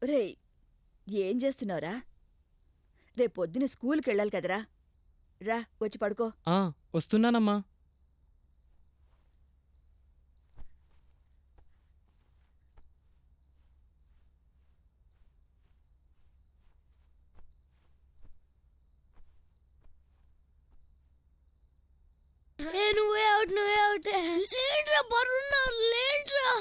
రే, ఏం చేస్తున్నావురా? రేపు పొద్దున స్కూల్కి వెళ్ళాలి కదరా. రా, వచ్చి పడుకో. వస్తున్నానమ్మా. నువ్వే అవుట్ లేంట్రా, బరున్నారు లేంట్రా.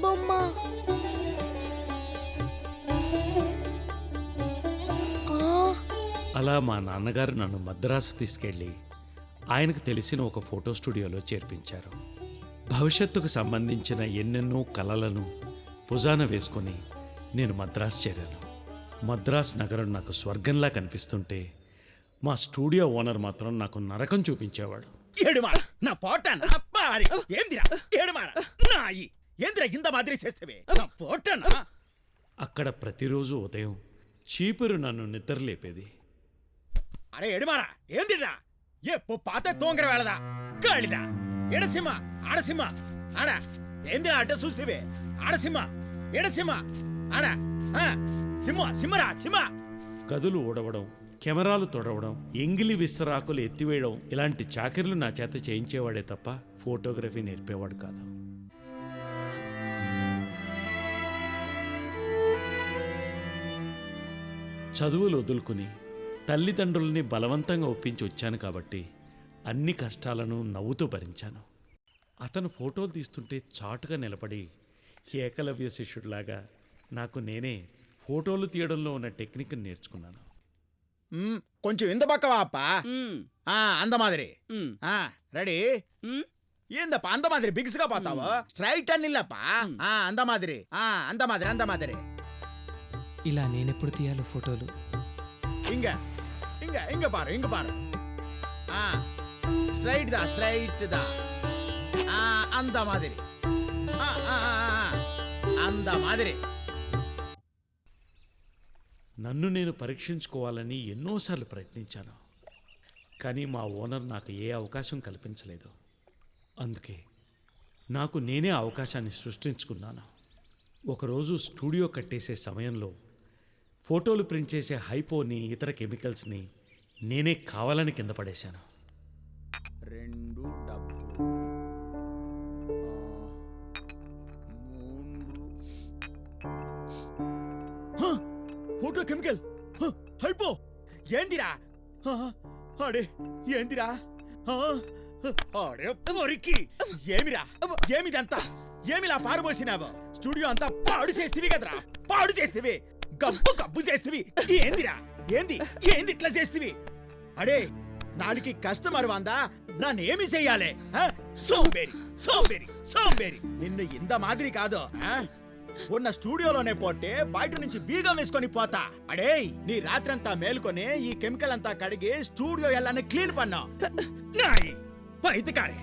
బొమ్మ అలా మా నాన్నగారు నన్ను మద్రాసు తీసుకెళ్ళి ఆయనకు తెలిసిన ఒక ఫోటో స్టూడియోలో చేర్పించారు. భవిష్యత్తుకు సంబంధించిన ఎన్నెన్నో కలలను భుజాన వేసుకొని నేను మద్రాసు చేరాను. మద్రాసు నగరం నాకు స్వర్గంలా కనిపిస్తుంటే మా స్టూడియో ఓనర్ మాత్రం నాకు నరకం చూపించేవాడు. నా పోటానా పారి ఏందిరా ఏడుమారా నాయి ఏందిరా ఇంత మాదిరి చేస్తేవే నా పోటానా. అక్కడ ప్రతిరోజు ఉదయం చీపురు నన్ను నిద్రలేపేది. అరే ఎడుమారా ఏందిరా ఏ పాత తోంగర వేళదా గాలిదా ఎడసిమ్మ ఆడసిమ్మ ఆడ ఏందిరా అడ్డ చూసేవే ఆడసిమ్మ ఎడసిమ్మ ఆడ సిమ్మ సిమ్మరా సిమ్మ. గదులు ఊడవడం, కెమెరాలు తొడవడం, ఎంగిలి విస్తరాకులు ఎత్తివేయడం ఇలాంటి చాకరీలు నా చేత చేయించేవాడే తప్ప ఫోటోగ్రఫీ నేర్పేవాడు కాదు. చదువులు వదులుకుని తల్లిదండ్రుల్ని బలవంతంగా ఒప్పించి వచ్చాను కాబట్టి అన్ని కష్టాలను నవ్వుతూ భరించాను. అతను ఫోటోలు తీస్తుంటే చాటుగా నిలబడి ఏకలవ్య శిష్యుడిలాగా నాకు నేనే ఫోటోలు తీయడంలో ఉన్న టెక్నిక్ నేర్చుకున్నాను. కొంచెం ఇంత పక్కవా అప్ప అంద మాదిరి రెడీ ఏందప్ప అంద మాదిరి బిగిసిగా పోతావు స్ట్రైట్ అని నిల్లప్ప అంద మాదిరి అంద మాదిరి అంద మాదిరి. ఇలా నేనెప్పుడు తీయాలి ఫోటోలు? ఇంగ ఇంగ ఇంగ పారు ఇంగ పారు స్ట్రైట్ దా అంద మాదిరి అంద మాదిరి. నన్ను నేను పరీక్షించుకోవాలని ఎన్నోసార్లు ప్రయత్నించాను. కానీ మా ఓనర్ నాకు ఏ అవకాశం కల్పించలేదు. అందుకే నాకు నేనే అవకాశాన్ని సృష్టించుకున్నాను. ఒకరోజు స్టూడియో కట్టేసే సమయంలో ఫోటోలు ప్రింట్ చేసే హైపోని ఇతర కెమికల్స్ని నేనే కావాలని కింద పడేశాను. 2 డబ్బు 3 ఫోటో కెమికల్ హైపో ఏందిరా ఆడే ఏందిరా ఆడే ఒరికి ఏమిరా ఏమిదంతా ఏమిలా పారుబోసినావు? స్టూడియో అంతా పాడు చేస్తేవి కదరా పాడు చేస్తేవి గబ్బు గబ్బు చేస్తేవి ఏందిరా ఏంది ఏంది ఇట్లా చేస్తేవి? అడే నాడికి కస్టమర్ వందా నన్నేమి చెయ్యాలే? సోంబేరి సోంబేరి సోంబేరి నిన్ను ఇంత మాదిరి కాదు ఉన్న స్టూడియోలోనే పోతే బయట నుంచి బీగం వేసుకొని పోతా. అడే నీ రాత్రంతా మేలుకొని ఈ కెమికల్ అంతా కడిగి స్టూడియో ఎల్లాన్ని క్లీన్ పన్నా నాయి పైతికారే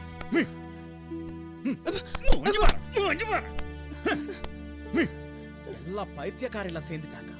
ಎಲ್ಲ ಪೈತ್ಯಕಾರೆಲ್ಲ ಸೇಂದಿட்டாங்க.